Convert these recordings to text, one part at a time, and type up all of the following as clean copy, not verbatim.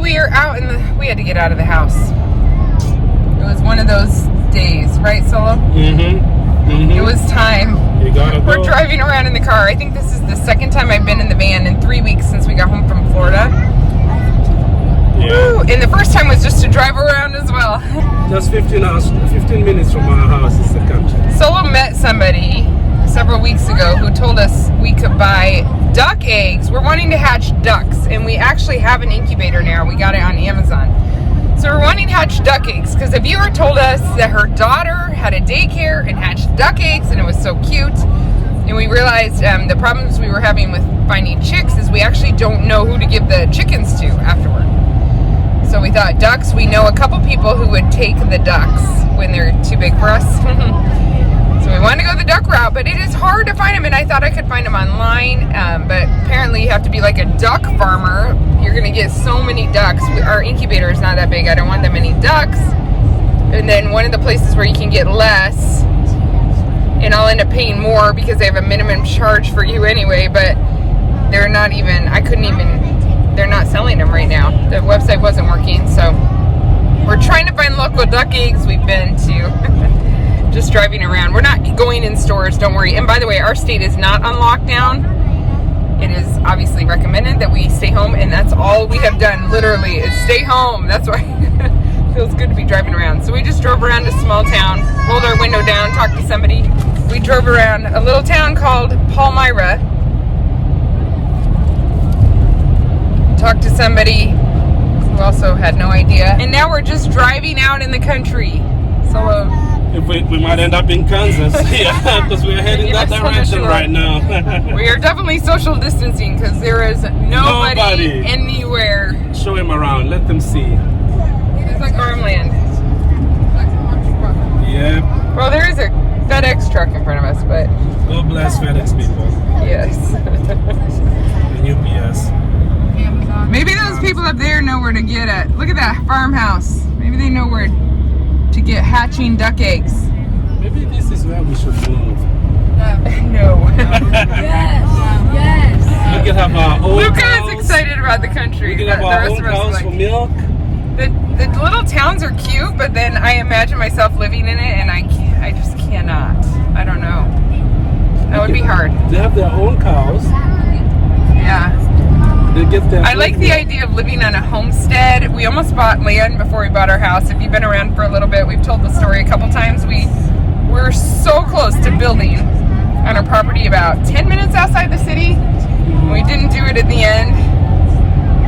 we are out we had to get out of the house. It was one of those days, right, Solo? It was time. We're driving around in the car. I think this is the second time I've been in the van in 3 weeks since we got home from Florida. Yeah. Woo! And the first time was just to drive around as well. Just 15 minutes from our house is the country. Solo met somebody several weeks ago who told us we could buy duck eggs. We're wanting to hatch ducks, and we actually have an incubator now. We got it on Amazon. So we're wanting to hatch duck eggs because a viewer told us that her daughter had a daycare and hatched duck eggs, and it was so cute. And we realized the problems we were having with finding chicks is we actually don't know who to give the chickens to afterward. So we thought ducks, we know a couple people who would take the ducks when they're too big for us. So we wanted to go the duck route, but it is hard to find them, and I thought I could find them online, but apparently you have to be like a duck farmer. You're going to get so many ducks. Our incubator is not that big. I don't want that many ducks. And then one of the places where you can get less, and I'll end up paying more because they have a minimum charge for you anyway, but they're not even, they're not selling them right now. The website wasn't working, so we're trying to find local duck eggs. We've been to just driving around. We're not going in stores, don't worry. And by the way, our state is not on lockdown. It is obviously recommended that we stay home, and that's all we have done, literally, is stay home. That's why it feels good to be driving around. So we just drove around a small town, rolled our window down, talked to somebody. We drove around a little town called Palmyra, talked to somebody who also had no idea, and now we're just driving out in the country. Solo. We might end up in Kansas, yeah, because we're heading that direction right now. We are definitely social distancing because there is nobody anywhere. Show him around, let them see. It's like farmland. Yeah. Well, there is a FedEx truck in front of us, but... God bless FedEx people. Yes. And UPS. Maybe those people up there know where to get it. Look at that farmhouse. Maybe they know where to get hatching duck eggs. Maybe this is where we should move. No. Yes. We can have our own Luka cows. is excited about the country. We can have our own cows for milk. The little towns are cute, but then I imagine myself living in it, and I just cannot. I don't know. That would be hard. They have their own cows. Yeah. They get their I like the idea of living on a homestead. We almost bought land before we bought our house. If you've been around for a little bit, we've told the story a couple times. We're so close to building on our property about 10 minutes outside the city. We didn't do it at the end.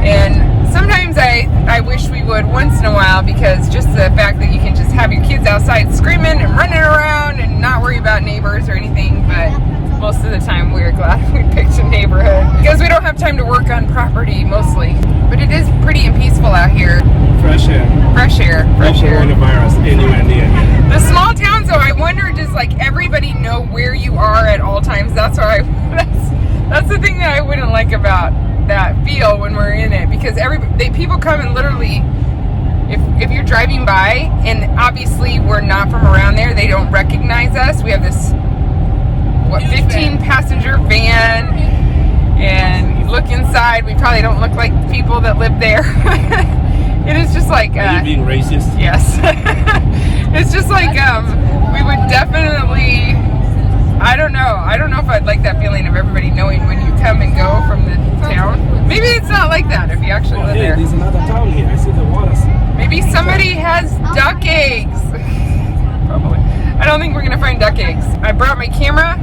And sometimes I wish we would once in a while, because just the fact that you can just have your kids outside screaming and running around and not worry about neighbors or anything. But most of the time we're glad we picked a neighborhood because we don't have time to work on property mostly. But it is pretty and peaceful out here. fresh air. Fresh air. Fresh air. Coronavirus anywhere near here. The small towns, though, I wonder, does like everybody know where you are at all times? That's the thing that I wouldn't like about that feel when we're in it, because people come and literally, if you're driving by, and obviously we're not from around there, they don't recognize us. We have this 15 passenger van, and you look inside, we probably don't look like people that live there. It is just like Are you being racist? Yes. It's just like we would definitely, I don't know if I'd like that feeling of everybody knowing when you come and go from the town. Maybe it's not like that if you actually live there. There's another town here. I see the water. Maybe somebody has duck eggs. Probably. I don't think we're gonna find duck eggs. I brought my camera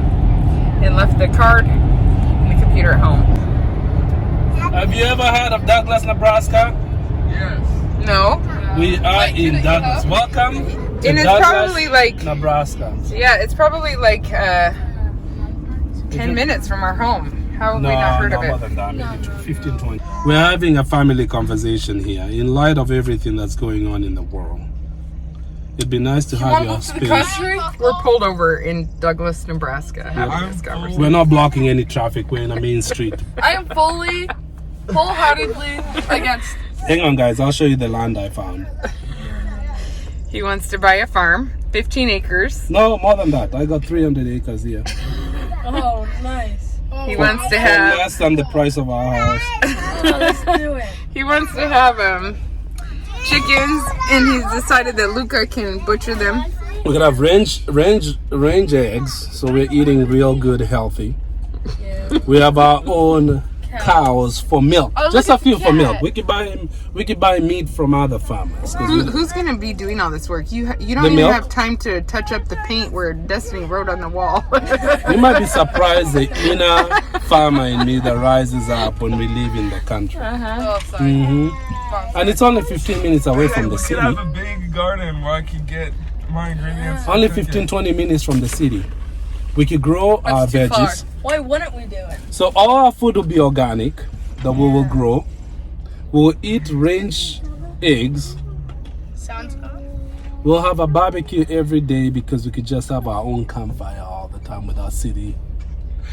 and left the card and the computer at home. Have you ever heard of Douglas, Nebraska? Yes. No. We are in Douglas. Welcome to And it's Douglas, probably like, Nebraska. yeah, it's probably like 10 minutes from our home. How have we not heard of more it? than that, maybe 15, 20. We're having a family conversation here in light of everything that's going on in the world. It'd be nice to have your space. We're pulled over in Douglas, Nebraska, having this conversation. We're not blocking any traffic. We're in a main street. I am wholeheartedly against. Hang on, guys. I'll show you the land I found. He wants to buy a farm, 15 acres. No, more than that. I got 300 acres here. Oh, nice. He wants to For have less than the price of our house. Let's do it. He wants to have chickens, and he's decided that Luka can butcher them. We're gonna have range eggs, so we're eating real good, healthy. Yeah. We have our own cows for milk, Oh, just look a at few the for milk. cat. We could buy meat from other farmers. 'Cause we- Who's gonna be doing all this work? You don't The even milk? have time to touch up the paint where Destiny wrote on the wall. You might be surprised the inner farmer in me that rises up when we live in the country. Oh, sorry. And it's only 15 minutes away from the We city. could have a big garden where I could get my ingredients. for Only cooking. 15-20 minutes from the city. We could grow our That's too far. veggies. Why wouldn't we do it? So all our food will be organic that we will grow. We will eat range eggs. Sounds good. We'll have a barbecue every day because we could just have our own campfire all the time with our city.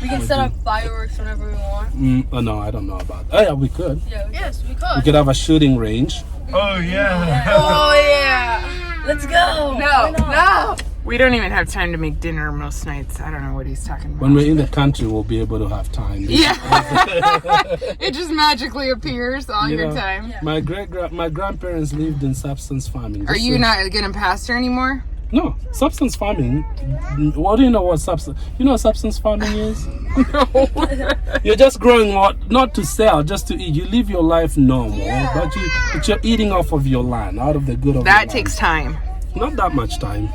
We can set up fireworks whenever we want. Oh no, I don't know about that. Oh yeah, we could. Yeah, yes, we We could. could have a shooting range. Oh yeah. Oh yeah. Let's go. No. We don't even have time to make dinner most nights. I don't know what he's talking about. When we're in the country, we'll be able to have time. Yeah. It just magically appears all You your know, time. My grandparents lived in substance farming. Are Just you so- not gonna pastor anymore? No, substance farming. What do you know what substance? You know what substance farming is? You're just growing what not to sell, just to eat. You live your life normal, but you're eating off of your land, out of the good of your That land. takes time. Not that much time.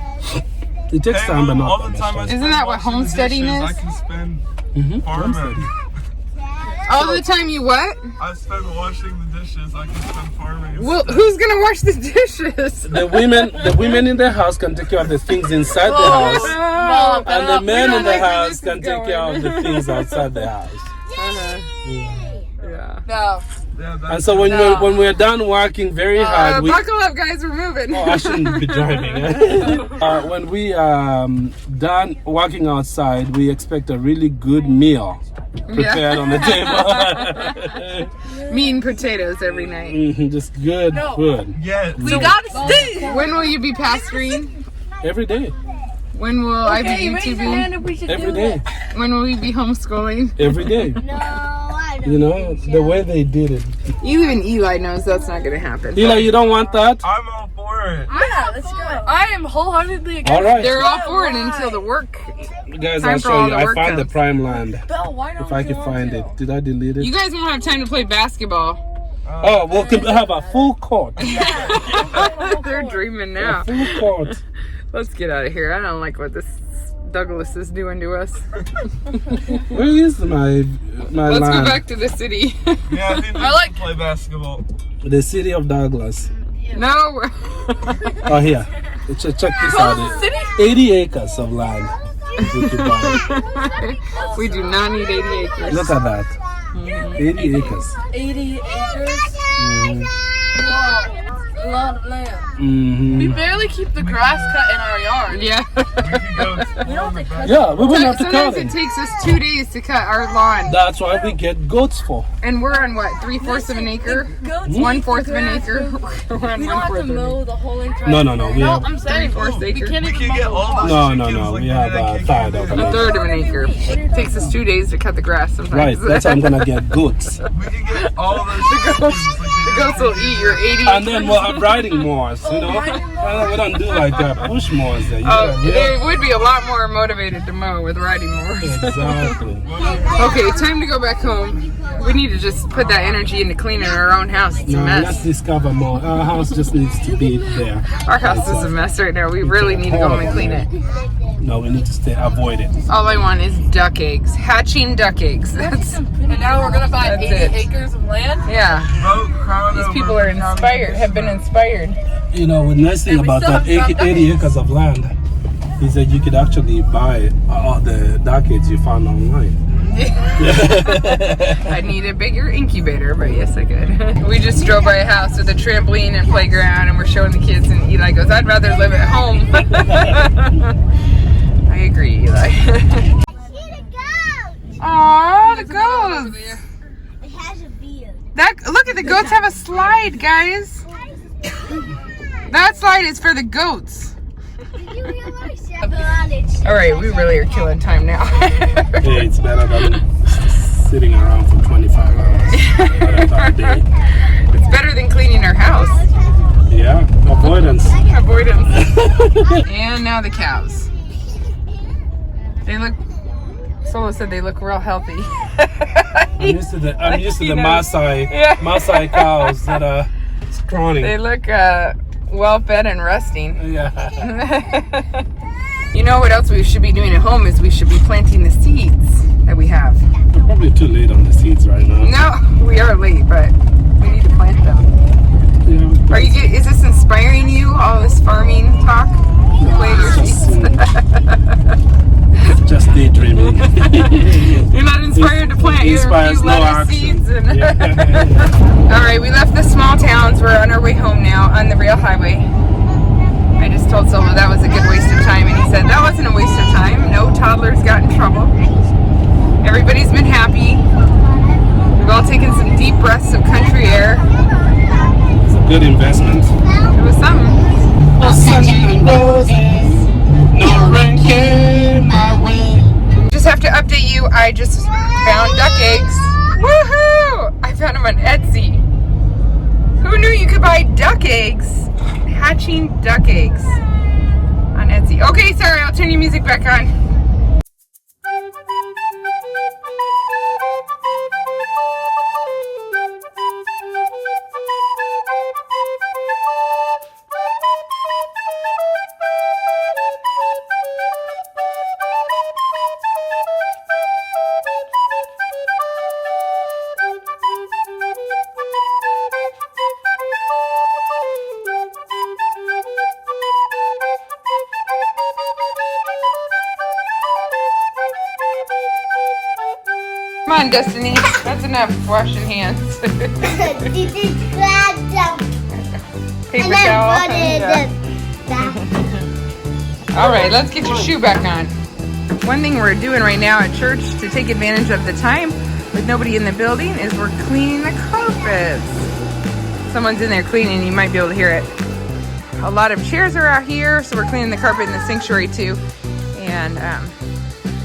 It takes Hey, time, but Mom, all not the that time I much spend Isn't that what washing the homesteading dishes, is? I can spend time. farming. Homesteading. All the time you what? I spend washing the dishes. I can spend farming. Well, who's gonna wash the dishes? The women in the house can take care of the things inside the house, Oh, and the men don't in the like where house this is can take going. care of the things outside the house. Yeah. No. Yeah, that's And so when we're done working very hard, we Buckle up, guys. We're moving. Oh, I shouldn't be driving. When we done working outside, we expect a really good meal prepared on the table. Meat and potatoes every night. Just good food yeah. We gotta stay. When will you be pastoring? every day. When will I be Hey, raise your hand YouTubing? if we should Every do day. it. When will we be homeschooling? Every day. No, I don't. You know the way they did it. Even Eli knows that's not gonna happen. Eli, you don't want that? I'm all for it. Yeah, let's go. I am wholeheartedly against All right, They're all for it until the work. guys. time I'll for show all you. the I work found the comes. prime land. Belle, why don't If I you can find it. Did I delete it? You guys won't have time to play basketball. Oh, we'll have a full court. They're dreaming now. A full court. Let's get out of here. I don't like what this Douglas is doing to us. Where is my Let's land? go back to the city. Yeah, I think we like- should play basketball. The city of Douglas. No. Oh, here. Check this out. 80 acres of land. We could buy. We do not need 80 acres. Look at that. 80 acres. 80 acres? Mhm. Wow, a lot of land. Mhm. Barely keep the grass cut in our yard. Yeah. We could go We don't have to cut Yeah, we wouldn't have to Sometimes cut it it. takes us 2 days to cut our lawn. That's why we get goats for. And we're on what, 3/4 of an acre? goats. 1/4 of an acre? We're on We don't have 1/4 to of an mow acre. the whole entire No. We have, I'm saying 3/4 acre. we can't We even could mow get the all lawn. the No, chickens like we the have minute I a kick third it of in. an A third of an acre. It takes us 2 days to cut the grass sometimes. right, that's how I'm gonna get goats. We could get all those The goats will eat your 80 And then we'll have riding moors, you know? We don't do like that push moors there. Oh, Yeah, they would be a lot more motivated to mow with riding mowers. exactly. Okay, time to go back home. We need to just put that energy into cleaning our own house. It's a Now let's mess. discover more. Our house just needs to be there. Our house is a mess right now. We really need to go home and clean it. No, we need to avoid it. All I want is duck eggs. Hatching duck eggs. That's, And now we're gonna buy That's 80 it. acres of land. yeah. These people are inspired, have been inspired. You know, the nice thing about that 80 acres of land is that you could actually buy all the duck eggs you found online. I need a bigger incubator, but yes, I could. We just drove by a house with a trampoline and playground, and we're showing the kids, and Eli goes, I'd rather live at home. I agree, Eli. Aw, the goats. It has a beard. Look at the goats have a slide, guys. That slide is for the goats. Did you realize that? All right, we really are killing time now. Hey, it's better than sitting around for 25 hours. By the time avoidance. And now the cows. They look. Solo said they look real healthy. I'm used to the You know. Maasai cows that are scrawny. They look well fed and resting. Yeah. You know what else we should be doing at home is we should be planting the seeds that we have. We're probably too late on the seeds right now. No, we are late, but we need to plant them. Yeah. Is this inspiring you? All this farming talk? Plant your seeds. Just daydreaming. You're not inspired to plant. You're a Inspires few no lettuce action. seeds. And Yeah. All right, we left the small towns. We're on our way home now on the rail highway. I just told Solo that was a good waste of time, and he said that wasn't a waste of time. No toddlers got in trouble. Everybody's been happy. We've all taken some deep breaths of country air. It's a good investment. It was something. No rain came my way. Just have to update you. I just found duck eggs. Woohoo! I found them on Etsy. Who knew you could buy duck eggs? Hatching duck eggs on Etsy. Okay, sorry, I'll turn your music back on. Come on, Destiny. That's enough washing hands. Paper towel. Yeah. All right, let's get your shoe back on. One thing we're doing right now at church to take advantage of the time with nobody in the building is we're cleaning the carpets. Someone's in there cleaning, you might be able to hear it. A lot of chairs are out here, so we're cleaning the carpet in the sanctuary too. And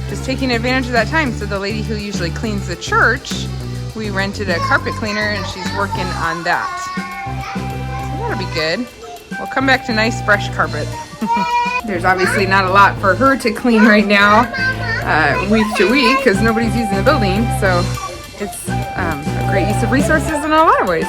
just taking advantage of that time. So the lady who usually cleans the church, we rented a carpet cleaner and she's working on that. So that'll be good. We'll come back to nice fresh carpet. There's obviously not a lot for her to clean right now, week to week, because nobody's using the building. So it's a great use of resources in a lot of ways.